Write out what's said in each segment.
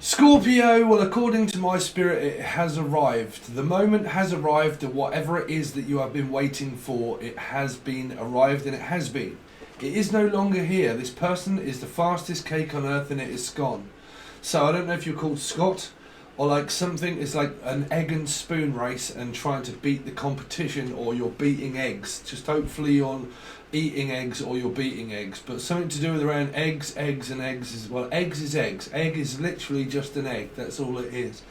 Scorpio, well, according to my spirit, it has arrived. The moment has arrived, and whatever it is that you have been waiting for, it has been arrived, and it has been. It is no longer here. This person is the fastest cake on earth, and it is gone. So I don't know if you're called Scott, or like something, it's like an egg and spoon race and trying to beat the competition, or you're beating eggs. Just hopefully you're eating eggs or you're beating eggs. But something to do with around eggs and eggs is, well, eggs is eggs. Egg is literally just an egg, that's all it is.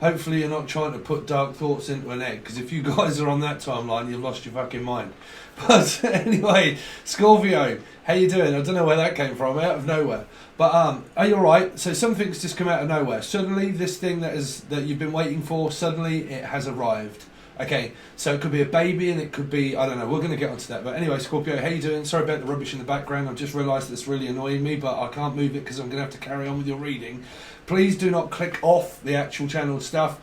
Hopefully you're not trying to put dark thoughts into an egg, because if you guys are on that timeline, you've lost your fucking mind. But anyway, Scorpio, how you doing? I don't know where that came from, out of nowhere. But are you alright? So something's just come out of nowhere. Suddenly this thing that you've been waiting for, suddenly it has arrived. Okay, so it could be a baby and it could be, I don't know, we're going to get onto that. But anyway, Scorpio, how you doing? Sorry about the rubbish in the background. I've just realised it's really annoying me, but I can't move it because I'm going to have to carry on with your reading. Please do not click off the actual channel stuff.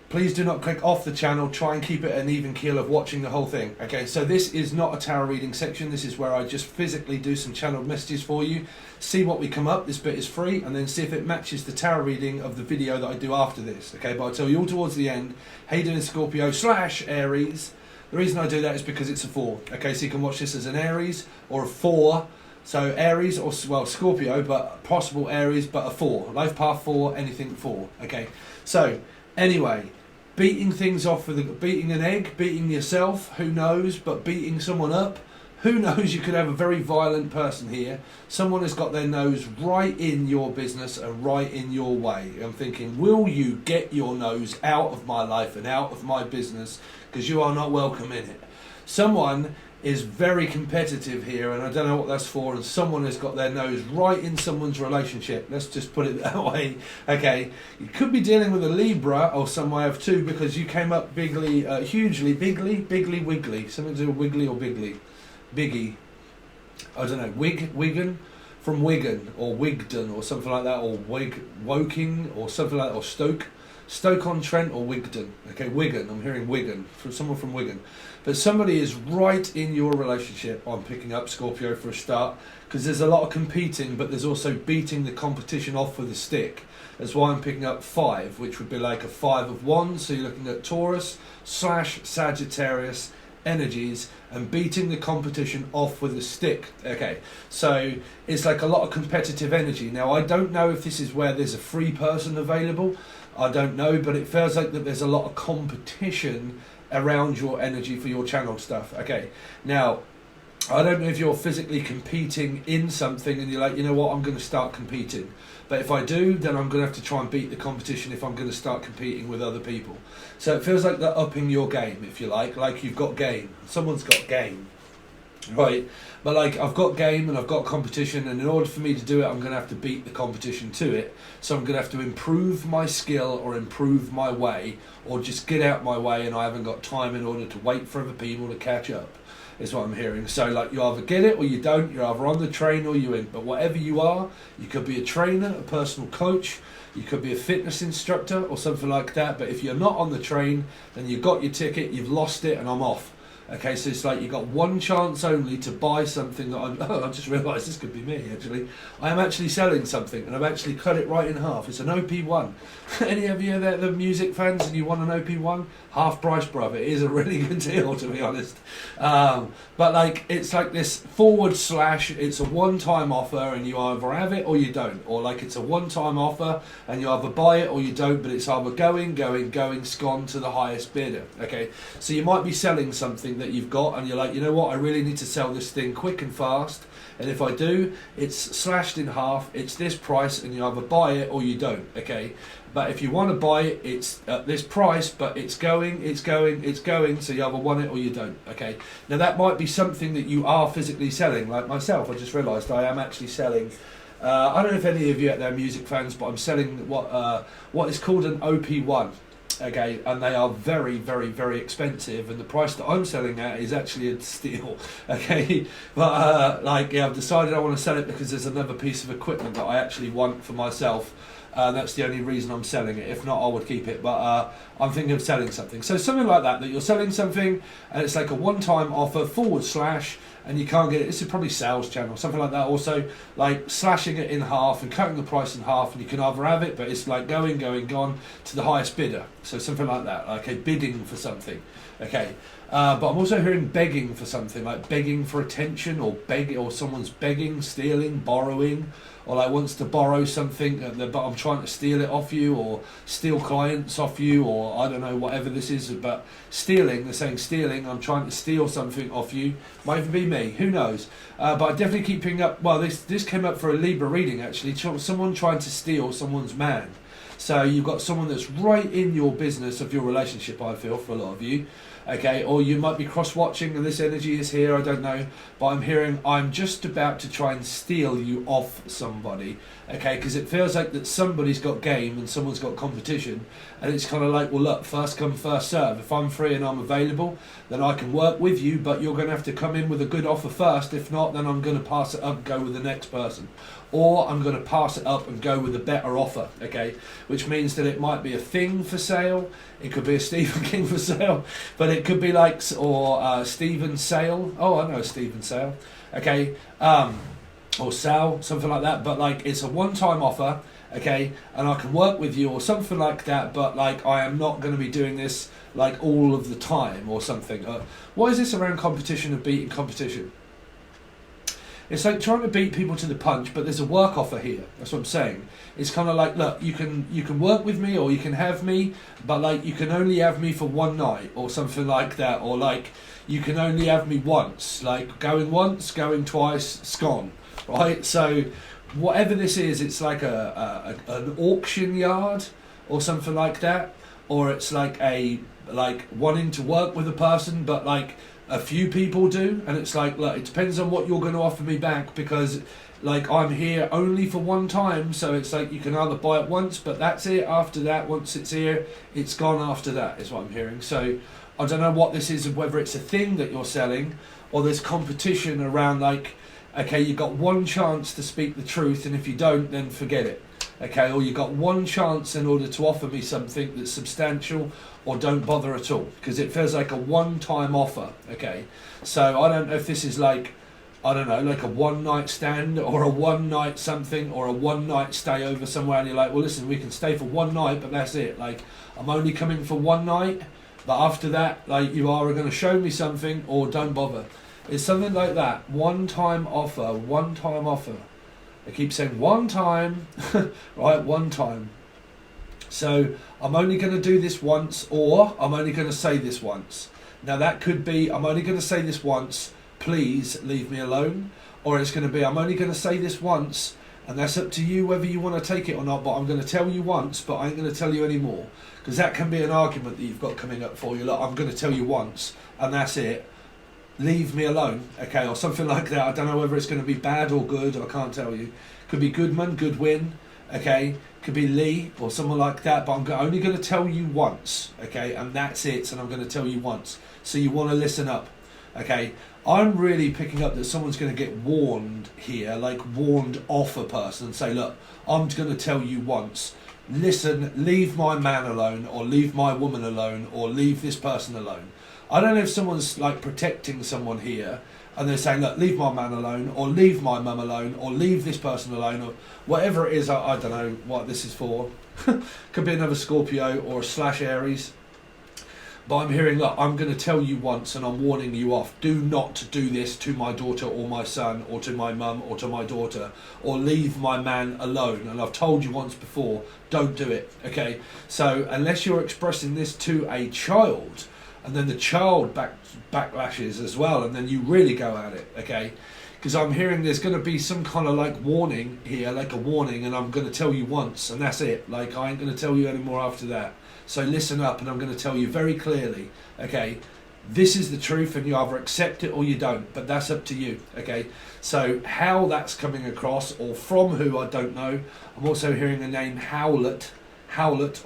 Please do not click off the channel. Try and keep it an even keel of watching the whole thing. Okay, so this is not a tarot reading section. This is where I just physically do some channeled messages for you. See what we come up. This bit is free. And then see if it matches the tarot reading of the video that I do after this. Okay, but I'll tell you all towards the end. How you doing, Scorpio / Aries? The reason I do that is because it's a 4. Okay, so you can watch this as an Aries or a 4. So Aries or, well, Scorpio, but possible Aries, but a 4. Life path 4, anything 4. Okay, so anyway, beating things off with beating an egg, beating yourself, who knows, but beating someone up, who knows. You could have a very violent person here. Someone has got their nose right in your business and right in your way. I'm thinking, will you get your nose out of my life and out of my business, because you are not welcome in it. Someone is very competitive here, and I don't know what that's for, and someone has got their nose right in someone's relationship. Let's just put it that way. Okay, you could be dealing with a Libra or some way of 2, because you came up bigly, hugely, bigly, wiggly. Something to do with wiggly or bigly. Biggie. I don't know, Wigan? From Wigan, or Wigton, or something like that, or Woking, or something like that, or Stoke-on-Trent or Wigton. Okay, Wigan. I'm hearing Wigan. From someone from Wigan. But somebody is right in your relationship. I'm picking up, Scorpio, for a start, because there's a lot of competing, but there's also beating the competition off with a stick. That's why I'm picking up 5, which would be like a 5 of wands. So you're looking at Taurus / Sagittarius energies and beating the competition off with a stick. Okay, so it's like a lot of competitive energy. Now, I don't know if this is where there's a free person available. I don't know, but it feels like that there's a lot of competition around your energy for your channel stuff. Okay, now, I don't know if you're physically competing in something and you're like, you know what, I'm going to start competing. But if I do, then I'm going to have to try and beat the competition if I'm going to start competing with other people. So it feels like they're upping your game, if you like you've got game. Someone's got game. Right, but like I've got game and I've got competition, and in order for me to do it, I'm going to have to beat the competition to it. So I'm going to have to improve my skill or improve my way, or just get out my way, and I haven't got time in order to wait for other people to catch up, is what I'm hearing. So like you either get it or you don't. You're either on the train or you in. But whatever you are, you could be a trainer, a personal coach, you could be a fitness instructor or something like that. But if you're not on the train, then you've got your ticket, you've lost it, and I'm off. Okay, so it's like you've got one chance only to buy something that I just realised this could be me, actually. I am actually selling something, and I've actually cut it right in half. It's an OP1. Any of you that are music fans and you want an OP1? Half price, bruv. It is a really good deal, to be honest. But like, it's like this / it's a one-time offer, and you either have it or you don't. Or like it's a one-time offer, and you either buy it or you don't, but it's either going, scone to the highest bidder. Okay, so you might be selling something that you've got, and you're like, you know what, I really need to sell this thing quick and fast, and if I do, it's slashed in half, it's this price, and you either buy it or you don't. Okay, but if you want to buy it, it's at this price, but it's going, so you either want it or you don't. Okay, now that might be something that you are physically selling. Like myself, I just realised I am actually selling, I don't know if any of you out there are music fans, but I'm selling what is called an OP1. Okay, and they are very, very, very expensive, and the price that I'm selling at is actually a steal. Okay, but like, yeah, I've decided I want to sell it because there's another piece of equipment that I actually want for myself. That's the only reason I'm selling it. If not, I would keep it. But I'm thinking of selling something. So something like that you're selling something, and it's like a one-time offer / and you can't get it. This is probably sales channel, something like that. Also, like slashing it in half and cutting the price in half, and you can either have it, but it's like going to the highest bidder. So something like that, like a bidding for something. Okay, but I'm also hearing begging for something, like begging for attention, or or someone's begging, stealing, borrowing, or like wants to borrow something, but I'm trying to steal it off you, or steal clients off you, or I don't know, whatever this is. But stealing, they're saying stealing, I'm trying to steal something off you. Might even be me, who knows? But I definitely keep picking up, well, this came up for a Libra reading actually, someone trying to steal someone's man. So you've got someone that's right in your business of your relationship, I feel, for a lot of you. Okay, or you might be cross-watching and this energy is here, I don't know. But I'm hearing, I'm just about to try and steal you off somebody. Okay, because it feels like that somebody's got game and someone's got competition. And it's kind of like, well, look, first come, first serve. If I'm free and I'm available, then I can work with you, but you're going to have to come in with a good offer first. If not, then I'm going to pass it up and go with the next person. Or I'm going to pass it up and go with a better offer, okay? Which means that it might be a thing for sale. It could be a Stephen King for sale. But it could be like, or Stephen Sale. Oh, I know Stephen Sale. Okay, or Sal, something like that. But like, it's a one-time offer, okay? And I can work with you or something like that. But like, I am not going to be doing this like all of the time or something. What is this around competition of beating competition? It's like trying to beat people to the punch, but there's a work offer here. That's what I'm saying. It's kind of like, look, you can work with me or you can have me, but like you can only have me for one night or something like that, or like you can only have me once, like going once, going twice, scone, right? So whatever this is, it's like an auction yard or something like that, or it's like wanting to work with a person, but like a few people do, and it's like, look, it depends on what you're going to offer me back, because like I'm here only for one time, so it's like you can either buy it once, but that's it. After that, once it's here, it's gone. After that is what I'm hearing. So I don't know what this is, whether it's a thing that you're selling or there's competition around, like, okay, you got one chance to speak the truth, and if you don't, then forget it. Okay, or you got one chance in order to offer me something that's substantial, or don't bother at all, because it feels like a one-time offer. Okay, so I don't know if this is like, I don't know, like a one-night stand or a one-night something, or a one-night stay over somewhere, and you're like, well, listen, we can stay for one night, but that's it. Like, I'm only coming for one night, but after that, like, you are going to show me something, or don't bother. It's something like that. One-time offer, one-time offer. I keep saying one time, right, one time. So I'm only going to do this once, or I'm only going to say this once. Now that could be, I'm only going to say this once, please leave me alone. Or it's going to be, I'm only going to say this once, and that's up to you whether you want to take it or not, but I'm going to tell you once, but I ain't going to tell you any more. Because that can be an argument that you've got coming up for you. Look, I'm going to tell you once, and that's it. Leave me alone, okay, or something like that. I don't know whether it's going to be bad or good, I can't tell you. Could be Goodman, Goodwin, okay, could be Lee or someone like that, but I'm only going to tell you once, okay, and that's it, and I'm going to tell you once. So you want to listen up, okay. I'm really picking up that someone's going to get warned here, like warned off a person, and say, look, I'm going to tell you once. Listen, leave my man alone, or leave my woman alone, or leave this person alone. I don't know if someone's like protecting someone here, and they're saying, look, leave my man alone, or leave my mum alone, or leave this person alone, or whatever it is. I don't know what this is for. Could be another Scorpio or a / Aries. But I'm hearing, look, I'm going to tell you once, and I'm warning you off. Do not do this to my daughter or my son, or to my mum or to my daughter, or leave my man alone. And I've told you once before, don't do it, okay? So unless you're expressing this to a child, and then the child backlashes as well, and then you really go at it, okay? Because I'm hearing there's going to be some kind of like warning here, like a warning, and I'm going to tell you once, and that's it. Like, I ain't going to tell you anymore after that. So listen up, and I'm going to tell you very clearly, okay? This is the truth, and you either accept it or you don't, but that's up to you, okay? So how that's coming across, or from who, I don't know. I'm also hearing the name Howlet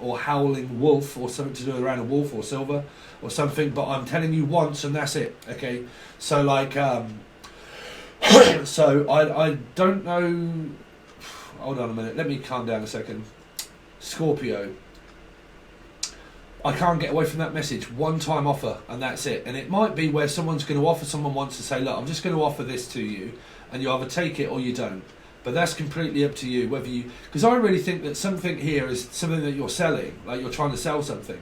or Howling Wolf, or something to do around a wolf or silver or something, but I'm telling you once, and that's it, okay? So like, so I don't know, hold on a minute, let me calm down a second. Scorpio. I can't get away from that message. One time offer, and that's it. And it might be where someone's going to offer, someone wants to say, look, I'm just going to offer this to you, and you either take it or you don't. But that's completely up to you, whether you, because I really think that something here is something that you're selling, like you're trying to sell something,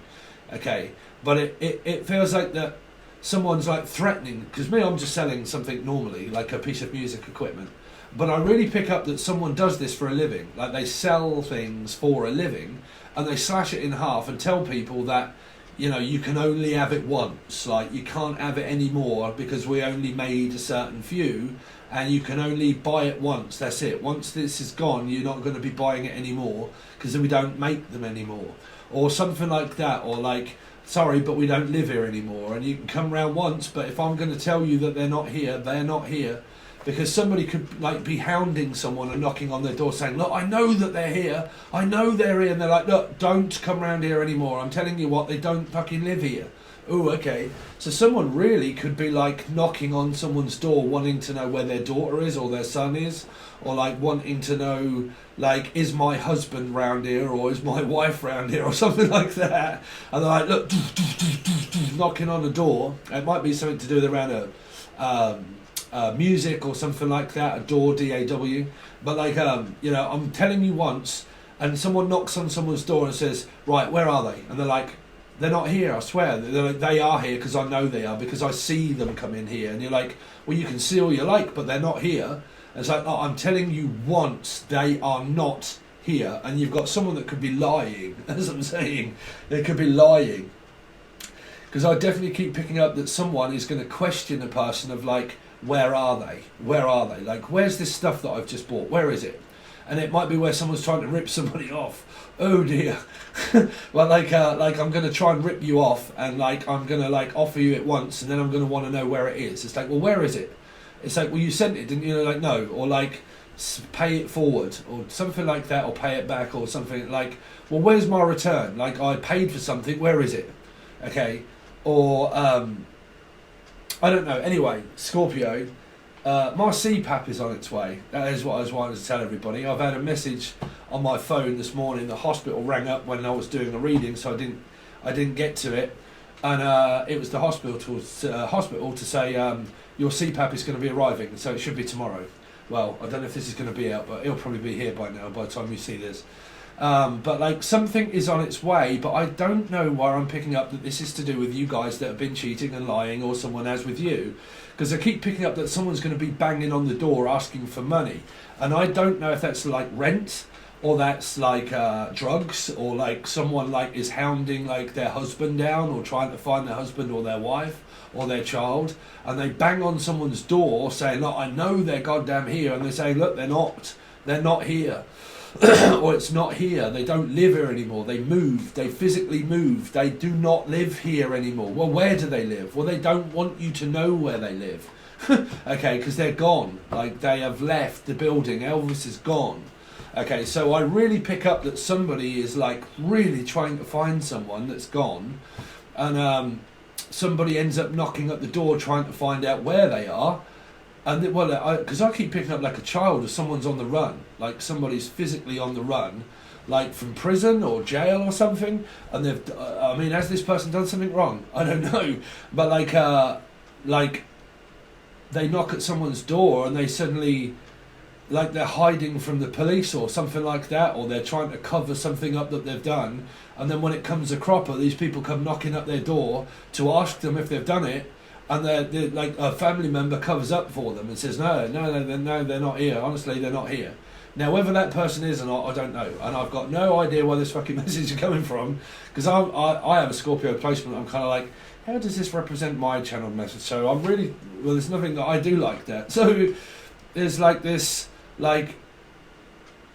okay? But it feels like that someone's like threatening, because me, I'm just selling something normally, like a piece of music equipment. But I really pick up that someone does this for a living, like they sell things for a living, and they slash it in half and tell people that, you know, you can only have it once, like you can't have it anymore because we only made a certain few, and you can only buy it once, that's it. Once this is gone, you're not going to be buying it anymore because we don't make them anymore. Or something like that, or like, sorry, but we don't live here anymore, and you can come round once, but if I'm going to tell you that they're not here, they're not here. Because somebody could like be hounding someone and knocking on their door saying, look, I know that they're here, I know they're here, and they're like, look, don't come round here anymore, I'm telling you what, they don't fucking live here. Oh, okay. So someone really could be like knocking on someone's door wanting to know where their daughter is or their son is, or like wanting to know, like, is my husband round here or is my wife round here or something like that. And they're like, look, knocking on the door. It might be something to do with around music or something like that, a door, D-A-W. But like, you know, I'm telling you once, and someone knocks on someone's door and says, right, where are they? And they're like, they're not here, I swear. They're like, they are here because I know they are, because I see them come in here. And you're like, well, you can see all you like, but they're not here. And it's like, oh, I'm telling you once, they are not here. And you've got someone that could be lying, as I'm saying. They could be lying. Because I definitely keep picking up that someone is going to question a person of like, where are they? Where are they? Like, where's this stuff that I've just bought? Where is it? And it might be where someone's trying to rip somebody off. Oh dear. Well, like I'm going to try and rip you off, and like I'm going to like offer you it once, and then I'm going to want to know where it is. It's like, well, where is it? It's like, well, you sent it, didn't you? Like, no. Or like, pay it forward, or something like that, or pay it back, or something like, well, where's my return? Like, I paid for something, where is it? Okay. Or, I don't know. Anyway, Scorpio, my CPAP is on its way. That is what I was wanting to tell everybody. I've had a message on my phone this morning. The hospital rang up when I was doing a reading, so I didn't get to it. And it was the hospital to say your CPAP is going to be arriving, so it should be tomorrow. Well, I don't know if this is going to be out, but it'll probably be here by now, by the time you see this. But like, something is on its way, but I don't know why I'm picking up that this is to do with you guys that have been cheating and lying, or someone has with you, because I keep picking up that someone's going to be banging on the door asking for money, and I don't know if that's like rent, or that's like drugs, or like someone like is hounding like their husband down, or trying to find their husband or their wife or their child, and they bang on someone's door saying, look, I know they're goddamn here, and they say, look, they're not here. Or it's not here, they don't live here anymore, they moved, they physically moved, they do not live here anymore. Well, where do they live? Well, they don't want you to know where they live. Okay, because they're gone, like they have left the building, Elvis is gone. Okay, so I really pick up that somebody is like really trying to find someone that's gone, and somebody ends up knocking at the door trying to find out where they are. And well, because I keep picking up like a child, or someone's on the run, like somebody's physically on the run, like from prison or jail or something. And they've, I mean, has this person done something wrong? I don't know, but like they knock at someone's door and they suddenly, like they're hiding from the police or something like that, or they're trying to cover something up that they've done. And then when it comes a cropper, these people come knocking at their door to ask them if they've done it. And they're like, a family member covers up for them and says, no, they're not here. Honestly, they're not here. Now, whether that person is or not, I don't know. And I've got no idea where this fucking message is coming from, because I have a Scorpio placement. I'm kind of like, how does this represent my channel message? So I'm really, well, there's nothing that I do like that. So there's like this, like,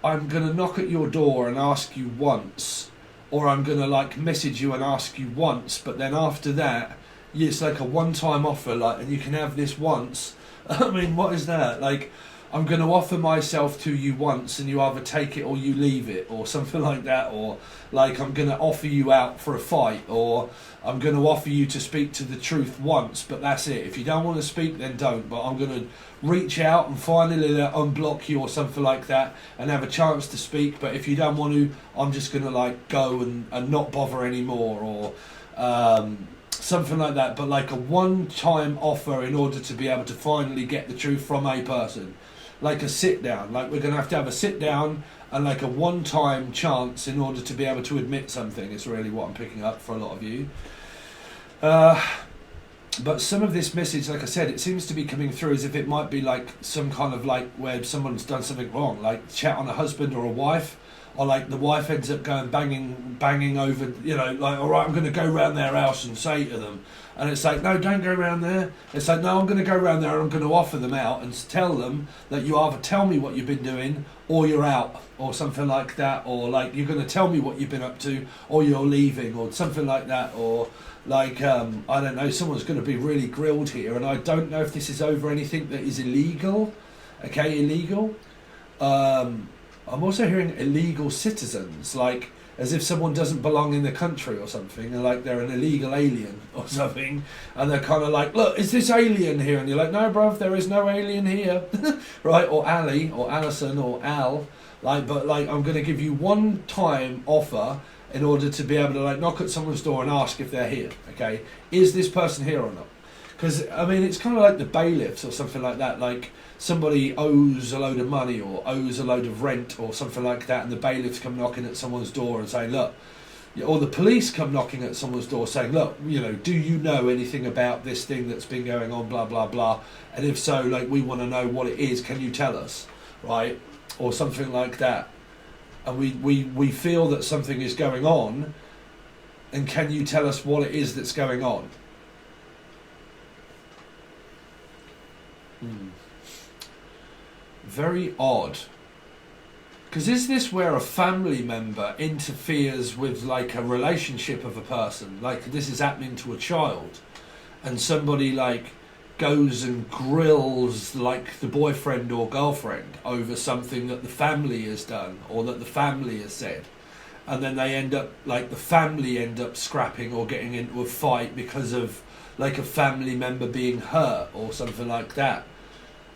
I'm going to knock at your door and ask you once, or I'm going to like message you and ask you once, but then after that, it's like a one-time offer, like, and you can have this once. I mean, what is that? Like, I'm going to offer myself to you once and you either take it or you leave it, or something like that, or like I'm going to offer you out for a fight, or I'm going to offer you to speak to the truth once, but that's it. If you don't want to speak, then don't, but I'm going to reach out and finally unblock you or something like that and have a chance to speak, but if you don't want to, I'm just going to like go and not bother anymore, or something like that. But like a one-time offer in order to be able to finally get the truth from a person. Like a sit down, like we're going to have a sit down and like a one-time chance in order to be able to admit something is really what I'm picking up for a lot of you. But some of this message, like I said, it seems to be coming through as if it might be like some kind of like where someone's done something wrong, like chat on a husband or a wife, or like the wife ends up going banging over, you know, like, all right, I'm going to go round their house and say to them. And it's like, no, don't go round there. It's like, no, I'm going to go round there and I'm going to offer them out and tell them that you either tell me what you've been doing or you're out, or something like that, or like you're going to tell me what you've been up to or you're leaving, or something like that, or like, I don't know, someone's going to be really grilled here, and I don't know if this is over anything that is illegal, okay, illegal. I'm also hearing illegal citizens, like as if someone doesn't belong in the country or something, and like they're an illegal alien or something, and they're kind of like, look, is this alien here? And you're like, no, bruv, there is no alien here, right? Or Ali, or Alison, or Al, like, but like, I'm going to give you one-time offer in order to be able to like knock at someone's door and ask if they're here, okay? Is this person here or not? Because, I mean, it's kind of like the bailiffs or something like that, like somebody owes a load of money or owes a load of rent or something like that, and the bailiffs come knocking at someone's door and say, look, or the police come knocking at someone's door saying, look, you know, do you know anything about this thing that's been going on, blah, blah, blah, and if so, like, we want to know what it is, can you tell us, right? Or something like that. And we feel that something is going on, and can you tell us what it is that's going on? Very odd. Because is this where a family member interferes with like a relationship of a person? Like this is happening to a child, and somebody like goes and grills like the boyfriend or girlfriend over something that the family has done or that the family has said, and then they end up like the family end up scrapping or getting into a fight because of like a family member being hurt or something like that.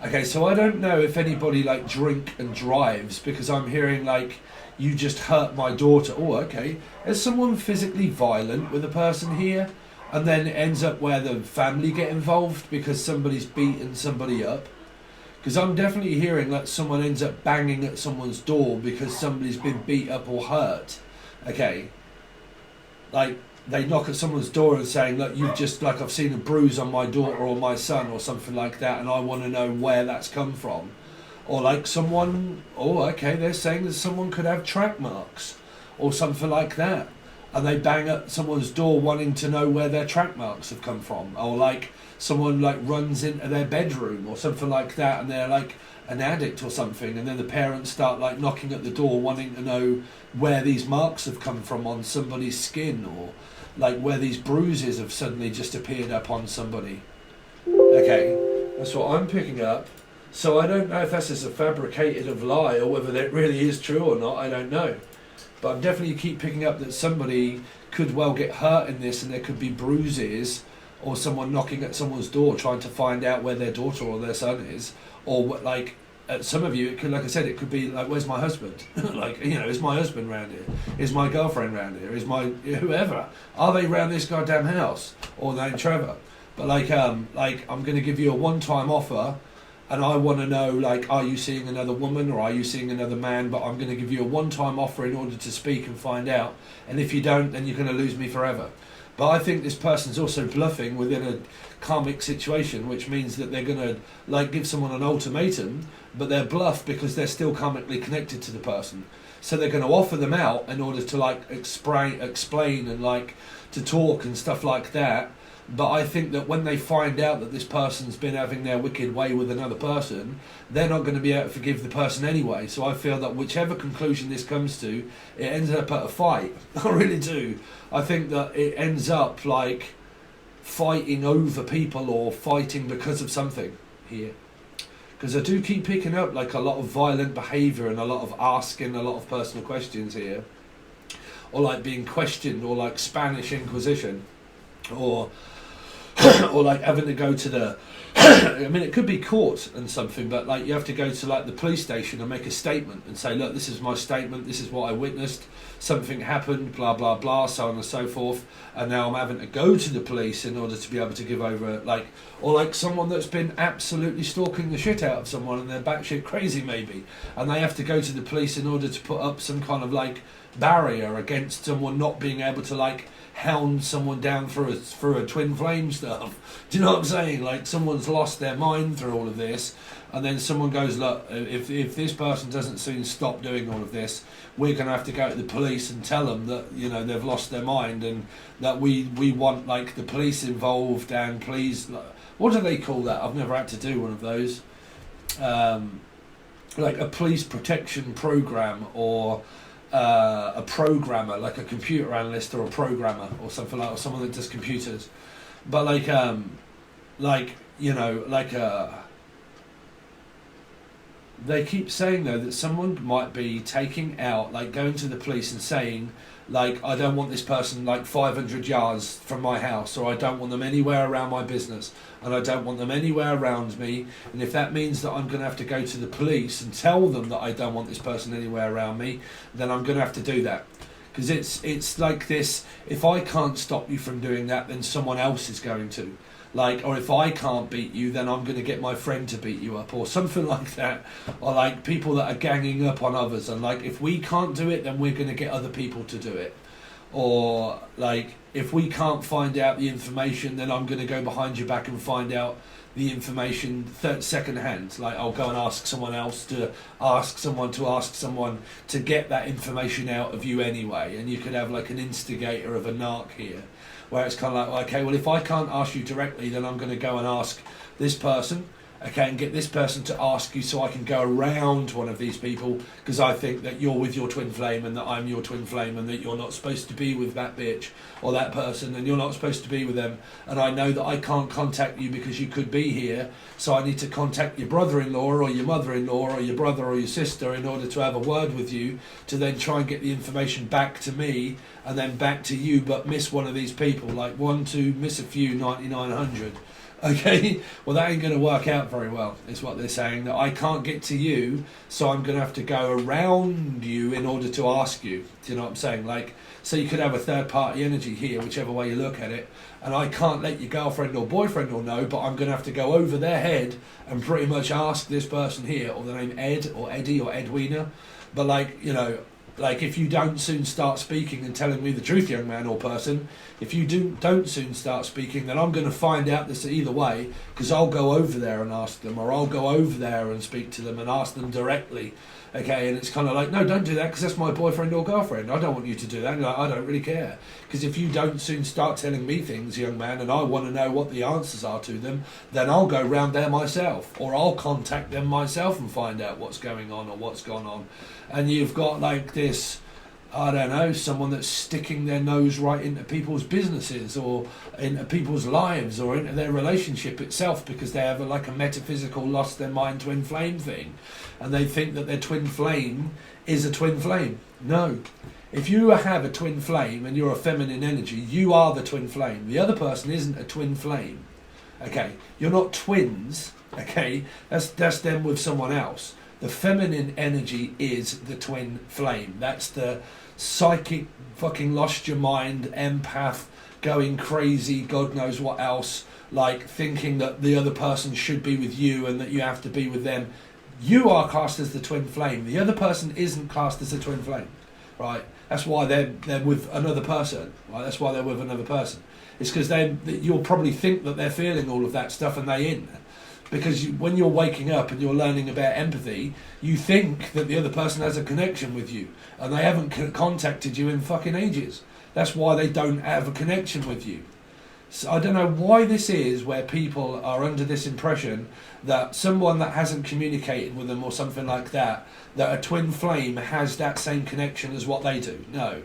Okay, so I don't know if anybody like drink and drives, because I'm hearing like, you just hurt my daughter. Oh, okay. Is someone physically violent with a person here? And then it ends up where the family get involved because somebody's beaten somebody up? Because I'm definitely hearing that someone ends up banging at someone's door because somebody's been beat up or hurt. Okay. Like, they knock at someone's door and saying, look, you've just, like, I've seen a bruise on my daughter or my son or something like that, and I want to know where that's come from. Or like someone, oh, okay, they're saying that someone could have track marks or something like that. And they bang at someone's door wanting to know where their track marks have come from. Or like someone like runs into their bedroom or something like that, and they're like an addict or something, and then the parents start like knocking at the door wanting to know where these marks have come from on somebody's skin, or like where these bruises have suddenly just appeared up on somebody. Okay, that's what I'm picking up. So I don't know if that's just a fabricated of lie or whether that really is true or not, I don't know. But I'm definitely keep picking up that somebody could well get hurt in this, and there could be bruises, or someone knocking at someone's door trying to find out where their daughter or their son is, or what, like at some of you, it could, like I said, it could be like, where's my husband? Like, you know, is my husband round here? Is my girlfriend round here? Is my whoever? Are they round this goddamn house? Or named Trevor? But like I'm going to give you a one-time offer, and I want to know, like, are you seeing another woman or are you seeing another man? But I'm going to give you a one-time offer in order to speak and find out. And if you don't, then you're going to lose me forever. But I think this person's also bluffing within a karmic situation, which means that they're going to like give someone an ultimatum, but they're bluff because they're still karmically connected to the person. So they're going to offer them out in order to like explain and like to talk and stuff like that. But I think that when they find out that this person's been having their wicked way with another person, they're not going to be able to forgive the person anyway. So I feel that whichever conclusion this comes to, it ends up at a fight. I really do. I think that it ends up like fighting over people or fighting because of something here. because I do keep picking up like a lot of violent behaviour and a lot of asking a lot of personal questions here, or like being questioned, or like Spanish Inquisition, or or like having to go to the I mean, it could be court and something, but like you have to go to like the police station and make a statement and say, look, this is my statement, this is what I witnessed, something happened, blah blah blah, so on and so forth, and now I'm having to go to the police in order to be able to give over, like, or like someone that's been absolutely stalking the shit out of someone and they're batshit crazy maybe, and they have to go to the police in order to put up some kind of like barrier against someone not being able to like hound someone down through a twin flame stuff. Do you know what I'm saying? Like someone's lost their mind through all of this, and then someone goes, look, if this person doesn't soon stop doing all of this, we're going to have to go to the police and tell them that, you know, they've lost their mind, and that we want like the police involved, and please, what do they call that? I've never had to do one of those. Like a police protection program, or a programmer, like a computer analyst or a programmer or something like, or someone that does computers, but like you know, like they keep saying though that someone might be taking out, like going to the police and saying, like, I don't want this person like 500 yards from my house, or I don't want them anywhere around my business, and I don't want them anywhere around me, and if that means that I'm going to have to go to the police and tell them that I don't want this person anywhere around me, then I'm going to have to do that. Because it's like this, if I can't stop you from doing that, then someone else is going to. Like, or if I can't beat you, then I'm going to get my friend to beat you up, or something like that. Or like people that are ganging up on others, and like if we can't do it, then we're going to get other people to do it. Or like if we can't find out the information, then I'm going to go behind your back and find out the information second hand. Like I'll go and ask someone else to ask someone to ask someone to get that information out of you anyway. And you could have like an instigator of a narc here, where it's kind of like, okay, well, if I can't ask you directly, then I'm going to go and ask this person, okay, and get this person to ask you, so I can go around one of these people, because I think that you're with your twin flame and that I'm your twin flame, and that you're not supposed to be with that bitch or that person, and you're not supposed to be with them, and I know that I can't contact you because you could be here, so I need to contact your brother-in-law or your mother-in-law or your brother or your sister in order to have a word with you, to then try and get the information back to me and then back to you, but miss one of these people, like 1, 2, miss a few, 99, 100. Okay, well that ain't going to work out very well, is what they're saying, that I can't get to you, so I'm going to have to go around you in order to ask you. Do you know what I'm saying? Like, so you could have a third party energy here, whichever way you look at it, and I can't let your girlfriend or boyfriend or know, but I'm going to have to go over their head and pretty much ask this person here, or the name Ed or Eddie or Edwina, but like, you know, like if you don't soon start speaking and telling me the truth, young man or person, if you don't soon start speaking, then I'm going to find out this either way, because I'll go over there and ask them, or I'll go over there and speak to them and ask them directly. Okay, and it's kind of like, no, don't do that, because that's my boyfriend or girlfriend. I don't want you to do that. And like, I don't really care, because if you don't soon start telling me things, young man, and I want to know what the answers are to them, then I'll go round there myself, or I'll contact them myself and find out what's going on or what's gone on. And you've got like this, I don't know, someone that's sticking their nose right into people's businesses, or into people's lives, or into their relationship itself, because they have like a metaphysical lost their mind twin flame thing, and they think that their twin flame is a twin flame. No. If you have a twin flame and you're a feminine energy, you are the twin flame. The other person isn't a twin flame. Okay, you're not twins. Okay, that's them with someone else. The feminine energy is the twin flame. That's the psychic, fucking lost your mind, empath, going crazy, God knows what else, like thinking that the other person should be with you and that you have to be with them. You are classed as the twin flame. The other person isn't classed as a twin flame, right? That's why they're with another person, right? That's why they're with another person. It's because you'll probably think that they're feeling all of that stuff and they ain't. Because when you're waking up and you're learning about empathy, you think that the other person has a connection with you, and they haven't contacted you in fucking ages. That's why they don't have a connection with you. So I don't know why this is, where people are under this impression that someone that hasn't communicated with them or something like that, that a twin flame has that same connection as what they do. No.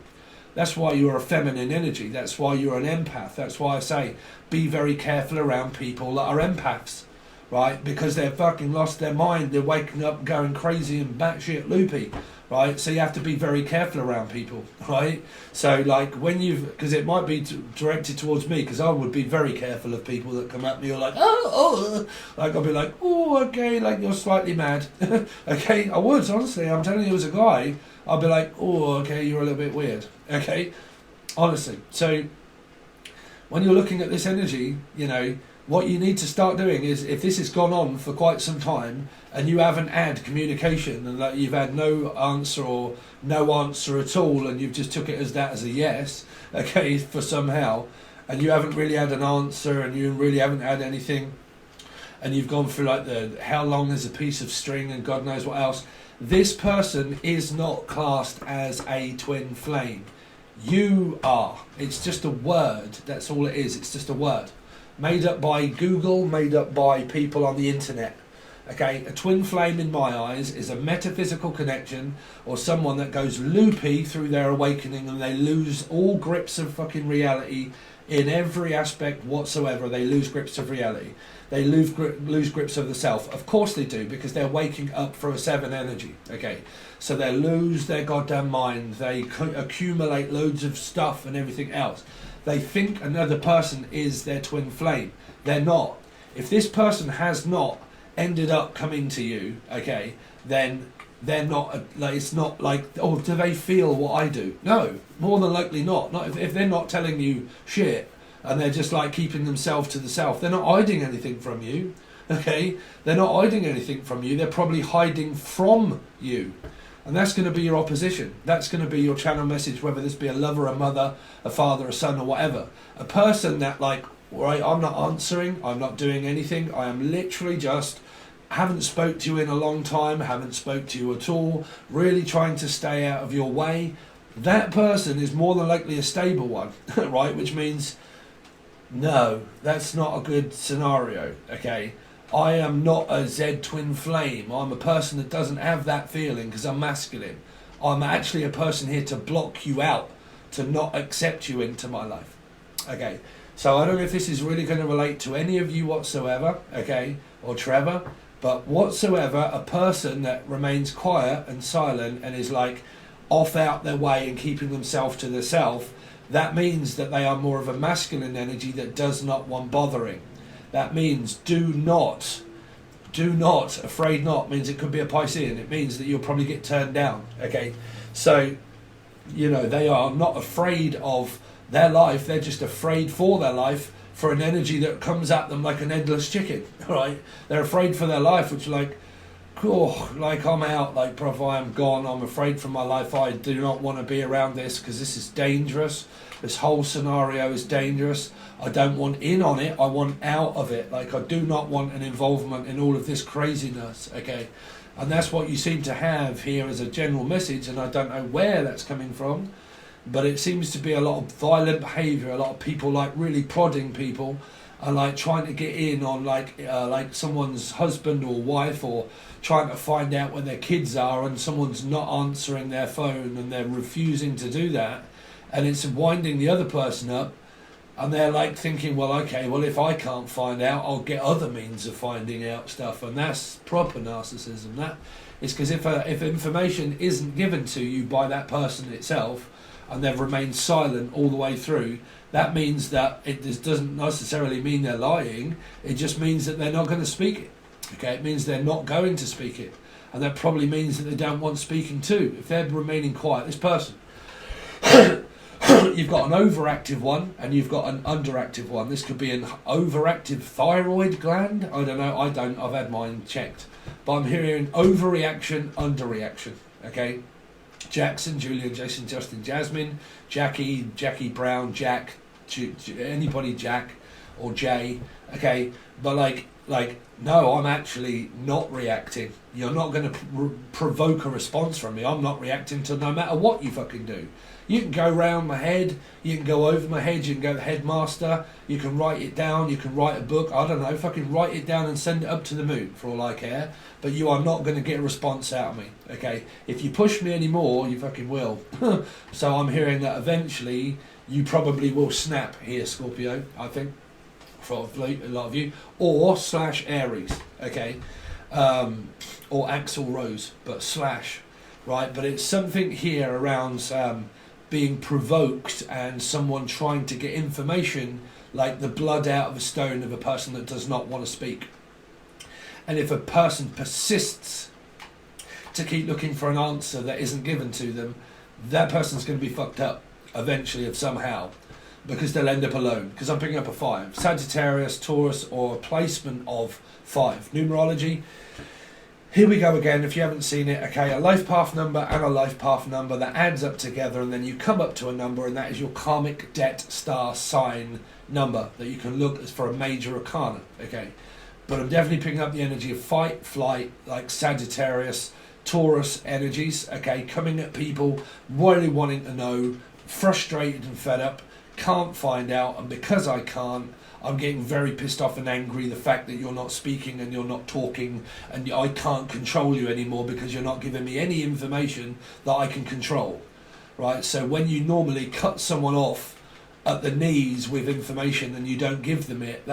That's why you're a feminine energy. That's why you're an empath. That's why I say be very careful around people that are empaths. right? Because they've fucking lost their mind. They're waking up going crazy and batshit loopy, right? So you have to be very careful around people, right? So like when because it might be directed towards me, because I would be very careful of people that come at me or like, like I'll be like, oh, okay, like you're slightly mad. Okay, I would, honestly, I'm telling you as a guy, I'll be like, oh, okay, you're a little bit weird, okay? Honestly. So when you're looking at this energy, you know, what you need to start doing is, if this has gone on for quite some time and you haven't had communication and that you've had no answer or no answer at all, and you've just took it as that as a yes, okay, for somehow, and you haven't really had an answer and you really haven't had anything, and you've gone through like the how long is a piece of string and God knows what else, this person is not classed as a twin flame. You are. It's just a word. That's all it is. It's just a word. Made up by Google, made up by people on the internet. Okay, a twin flame in my eyes is a metaphysical connection, or someone that goes loopy through their awakening and they lose all grips of fucking reality in every aspect whatsoever. They lose grips of reality. They lose grips of the self. Of course they do, because they're waking up for a 7 energy. Okay, so they lose their goddamn mind. They accumulate loads of stuff and everything else. They think another person is their twin flame. They're not. If this person has not ended up coming to you, okay, then they're not, like, it's not like, oh, do they feel what I do? No, more than likely not. Not if they're not telling you shit and they're just like keeping themselves to themselves. They're not hiding anything from you, okay? They're not hiding anything from you. They're probably hiding from you. And that's going to be your opposition. That's going to be your channel message, whether this be a lover, a mother, a father, a son, or whatever. A person that like, right, I'm not answering, I'm not doing anything, I am literally just, haven't spoke to you in a long time, haven't spoke to you at all, really trying to stay out of your way. That person is more than likely a stable one, right? Which means, no, that's not a good scenario, okay? I am not a Z twin flame. I'm a person that doesn't have that feeling because I'm masculine. I'm actually a person here to block you out, to not accept you into my life. Okay, so I don't know if this is really going to relate to any of you whatsoever, okay, or Trevor, but whatsoever, a person that remains quiet and silent and is like off out their way and keeping themselves to themselves, that means that they are more of a masculine energy that does not want bothering. That means do not, afraid not, means it could be a Piscean. It means that you'll probably get turned down, okay? So, you know, they are not afraid of their life, they're just afraid for their life, for an energy that comes at them like an headless chicken, right? They're afraid for their life, which like, oh, like I'm out, like, bruv, I am gone, I'm afraid for my life, I do not want to be around this because this is dangerous. This whole scenario is dangerous. I don't want in on it, I want out of it. Like, I do not want an involvement in all of this craziness, okay? And that's what you seem to have here as a general message, and I don't know where that's coming from, but it seems to be a lot of violent behaviour, a lot of people like really prodding people and like trying to get in on like someone's husband or wife, or trying to find out where their kids are and someone's not answering their phone and they're refusing to do that. And it's winding the other person up, and they're like thinking, well, okay, well, if I can't find out, I'll get other means of finding out stuff. And that's proper narcissism. That is because if information isn't given to you by that person itself, and they've remained silent all the way through, that means that it doesn't necessarily mean they're lying. It just means that they're not going to speak it. Okay, it means they're not going to speak it, and that probably means that they don't want speaking to. If they're remaining quiet, this person. You've got an overactive one and you've got an underactive one. This could be an overactive thyroid gland. I don't know. I've had mine checked. But I'm hearing overreaction, underreaction. Okay? Jackson, Julian, Jason, Justin, Jasmine, Jackie, Brown, Jack, anybody Jack or Jay. Okay? But like, no, I'm actually not reacting. You're not going to provoke a response from me. I'm not reacting to no matter what you fucking do. You can go round my head, you can go over my head, you can go headmaster, you can write it down, you can write a book, I don't know, fucking write it down and send it up to the moon for all I care. But you are not going to get a response out of me, okay? If you push me anymore, you fucking will. So I'm hearing that eventually you probably will snap here, Scorpio, I think. for a lot of you, or slash Aries, okay, or Axel Rose, but slash, right? But it's something here around being provoked and someone trying to get information, like the blood out of a stone of a person that does not want to speak. And if a person persists to keep looking for an answer that isn't given to them, that person's going to be fucked up eventually of somehow, because they'll end up alone. Because I'm picking up a 5. Sagittarius, Taurus, or a placement of 5. Numerology. Here we go again, if you haven't seen it. Okay, a life path number and a life path number that adds up together, and then you come up to a number, and that is your karmic debt star sign number that you can look as for a major arcana. Okay, but I'm definitely picking up the energy of fight, flight, like Sagittarius, Taurus energies. Okay, coming at people, really wanting to know, frustrated and fed up, can't find out, and because I can't, I'm getting very pissed off and angry the fact that you're not speaking and you're not talking, and I can't control you anymore because you're not giving me any information that I can control, right? So when you normally cut someone off at the knees with information and you don't give them it,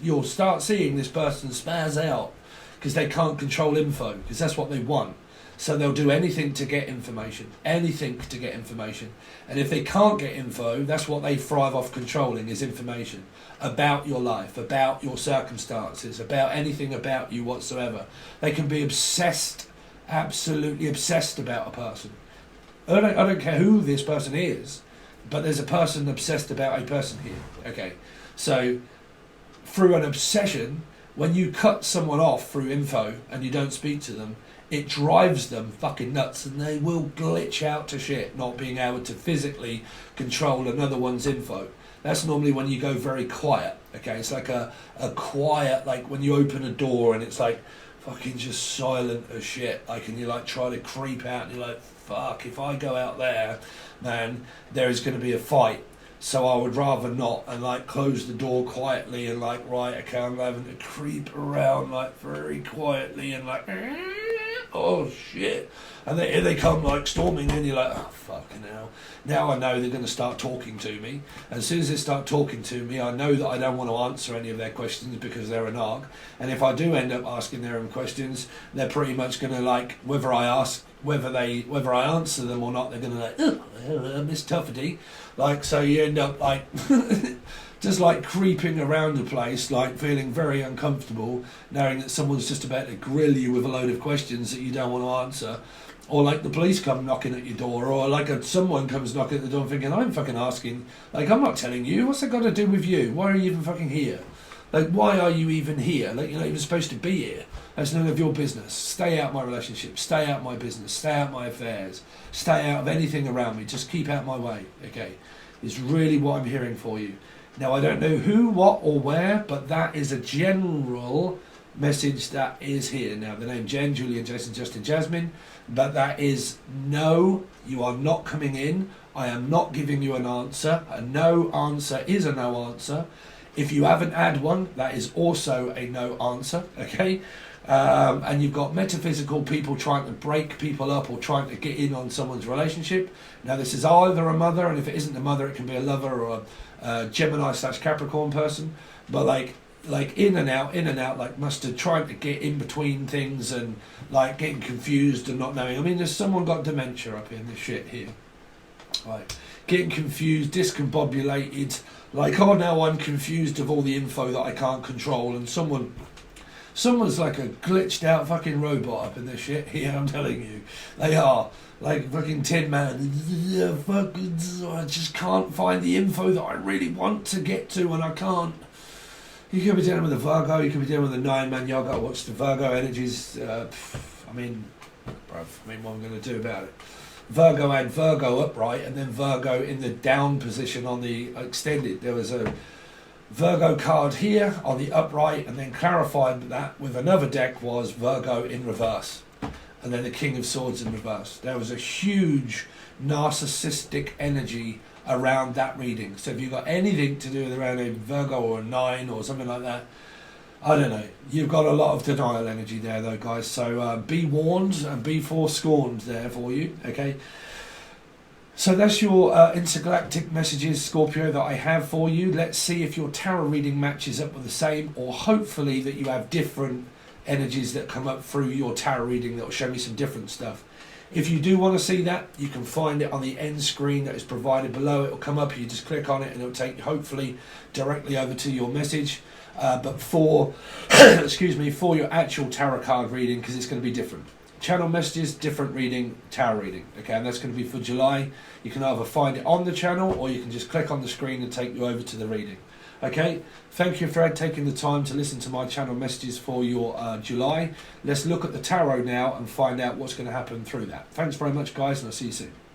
you'll start seeing this person spaz out because they can't control info, because that's what they want. So they'll do anything to get information, anything to get information. And if they can't get info, that's what they thrive off controlling, is information about your life, about your circumstances, about anything about you whatsoever. They can be obsessed, absolutely obsessed about a person. I don't care who this person is, but there's a person obsessed about a person here. Okay, so through an obsession, when you cut someone off through info and you don't speak to them, it drives them fucking nuts, and they will glitch out to shit, not being able to physically control another one's info. That's normally when you go very quiet. Okay, it's like a quiet, like when you open a door and it's like fucking just silent as shit. Like, and you like try to creep out and you're like, fuck, if I go out there, man, there is going to be a fight. So I would rather not, and like close the door quietly and like, right, okay, I'm having to creep around like very quietly and like, oh shit. And here they come like storming in, you're like, oh fucking hell. Now I know they're going to start talking to me. And as soon as they start talking to me, I know that I don't want to answer any of their questions because they're an arg. And if I do end up asking their own questions, they're pretty much going to like, whether I answer them or not, they're going to like, oh, Miss Tuffety. Like, so you end up like just like creeping around the place, like feeling very uncomfortable, knowing that someone's just about to grill you with a load of questions that you don't want to answer. Or like the police come knocking at your door, or like someone comes knocking at the door thinking, I'm fucking asking, like, I'm not telling you, what's that got to do with you? Why are you even fucking here? Like, why are you even here? Like, you're not even supposed to be here. That's none of your business. Stay out my relationship, stay out my business, stay out my affairs, stay out of anything around me, just keep out my way, okay? Is really what I'm hearing for you. Now, I don't know who, what, or where, but that is a general message that is here. Now, the name Jen, Julian, Jason, Justin, Jasmine, but that is no, you are not coming in. I am not giving you an answer. A no answer is a no answer. If you haven't had one, that is also a no answer, okay? And you've got metaphysical people trying to break people up or trying to get in on someone's relationship. Now, this is either a mother, and if it isn't a mother, it can be a lover or a Gemini / Capricorn person. But like in and out, like mustard, trying to get in between things and like getting confused and not knowing. I mean, there's someone got dementia up in this shit here. Like getting confused, discombobulated. Like, oh, now I'm confused of all the info that I can't control, and someone's like a glitched out fucking robot up in this shit here, I'm telling you. They are. Like fucking Tin Man. I just can't find the info that I really want to get to, and I can't. You could be dealing with a Virgo, you could be dealing with a 9-man yoga. What's the Virgo energies? I mean, what am I going to do about it? Virgo had Virgo upright and then Virgo in the down position on the extended. There was a Virgo card here on the upright, and then clarified that with another deck was Virgo in reverse. And then the King of Swords in reverse. There was a huge narcissistic energy around that reading. So if you've got anything to do with around a Virgo or a 9 or something like that, I don't know. You've got a lot of denial energy there though, guys. So be warned and be forescorned there for you, okay? So that's your intergalactic messages, Scorpio, that I have for you. Let's see if your tarot reading matches up with the same, or hopefully that you have different energies that come up through your tarot reading that will show me some different stuff. If you do want to see that, you can find it on the end screen that is provided below. It will come up, you just click on it and it will take you hopefully directly over to your message. But for, excuse me, for your actual tarot card reading, because it's going to be different. Channel messages, different reading, tarot reading. Okay, and that's going to be for July. You can either find it on the channel or you can just click on the screen and take you over to the reading. Okay, thank you for taking the time to listen to my channel messages for your July. Let's look at the tarot now and find out what's going to happen through that. Thanks very much, guys, and I'll see you soon.